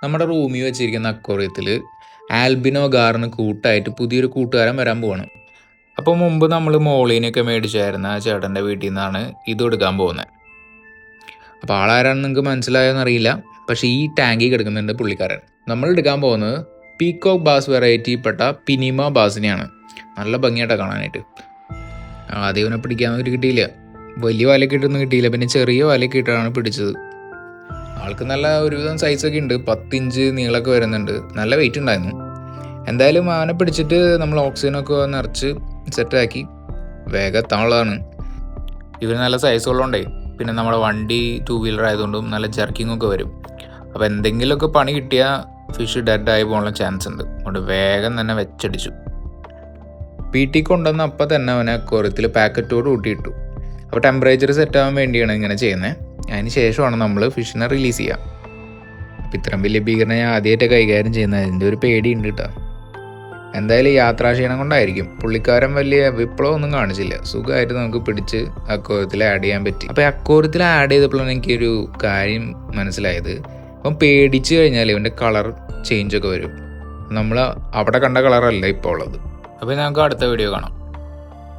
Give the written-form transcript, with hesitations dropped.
നമ്മുടെ റൂമിൽ വെച്ചിരിക്കുന്ന അക്വേറിയത്തിൽ ആൽബിനോ ഗാറിന് കൂട്ടായിട്ട് പുതിയൊരു കൂട്ടുകാരൻ വരാൻ പോവാണ്. അപ്പോൾ മുമ്പ് നമ്മൾ മോളീനൊക്കെ മേടിച്ചായിരുന്ന ആ ചേട്ടൻ്റെ വീട്ടിൽ നിന്നാണ് ഇത് എടുക്കാൻ പോകുന്നത്. അപ്പോൾ ആളാരാണെന്ന് നിങ്ങൾക്ക് മനസ്സിലായോന്നറിയില്ല, പക്ഷേ ഈ ടാങ്കിൽ കിടക്കുന്നുണ്ട് പുള്ളിക്കാരൻ. നമ്മൾ എടുക്കാൻ പോകുന്നത് പീക്കോക്ക് ബാസ് വെറൈറ്റിപ്പെട്ട പിനിമ ബാസിനെയാണ്. നല്ല ഭംഗിയായിട്ടാണ് കാണാനായിട്ട്. ആദ്യം ഇവനെ പിടിക്കാനൊന്നും കിട്ടിയില്ല, വലിയ വലയൊക്കെ ഇട്ടൊന്നും കിട്ടിയില്ല, പിന്നെ ചെറിയ വലയൊക്കെ ഇട്ടാണ് പിടിച്ചത്. ആൾക്ക് നല്ല ഒരുവിധം സൈസൊക്കെ ഉണ്ട്, 10 ഇഞ്ച് നീളമൊക്കെ വരുന്നുണ്ട്, നല്ല വെയിറ്റ് ഉണ്ടായിരുന്നു. എന്തായാലും അവനെ പിടിച്ചിട്ട് നമ്മൾ ഓക്സിജനൊക്കെ നിറച്ച് സെറ്റാക്കി വേഗം എത്താനുള്ളതാണ്. ഇവർ നല്ല സൈസ് ഉള്ളതുകൊണ്ടേ പിന്നെ നമ്മുടെ വണ്ടി 2 വീലർ ആയതുകൊണ്ടും നല്ല ജർക്കിങ്ങൊക്കെ വരും. അപ്പോൾ എന്തെങ്കിലുമൊക്കെ പണി കിട്ടിയാൽ ഫിഷ് ഡെഡായി പോകാനുള്ള ചാൻസ് ഉണ്ട്. അതുകൊണ്ട് വേഗം തന്നെ വെച്ചടിച്ചു. വീട്ടിൽ കൊണ്ടുവന്ന അപ്പം തന്നെ അവനെ അക്വേറിയത്തിൽ പാക്കറ്റോട് കൂട്ടിയിട്ടു. അപ്പോൾ ടെമ്പറേച്ചർ സെറ്റ് ആവാൻ വേണ്ടിയാണ് ഇങ്ങനെ ചെയ്യുന്നത്. അതിന് ശേഷമാണ് നമ്മൾ ഫിഷിനെ റിലീസ് ചെയ്യുക. അപ്പോൾ ഇത്രയും വലിയ ഭീകരനെ ഞാൻ ആദ്യമായിട്ട് കൈകാര്യം ചെയ്യുന്നത്, അതിൻ്റെ ഒരു പേടിയുണ്ട് കേട്ടോ. എന്തായാലും യാത്രാക്ഷീണം കൊണ്ടായിരിക്കും, പുള്ളിക്കാരൻ വലിയ വിപ്ലവമൊന്നും കാണിച്ചില്ല. സുഖമായിട്ട് നമുക്ക് പിടിച്ച് അക്വേറിയത്തിൽ ആഡ് ചെയ്യാൻ പറ്റി. അപ്പോൾ അക്വേറിയത്തിൽ ആഡ് ചെയ്തപ്പോഴാണ് എനിക്കൊരു കാര്യം മനസ്സിലായത്. അപ്പം പേടിച്ച് കഴിഞ്ഞാൽ ഇവൻ്റെ കളർ ചേഞ്ചൊക്കെ വരും. നമ്മൾ അവിടെ കണ്ട കളറല്ല ഇപ്പോൾ ഉള്ളത്. അപ്പോൾ നമുക്ക് അടുത്ത വീഡിയോ കാണാം.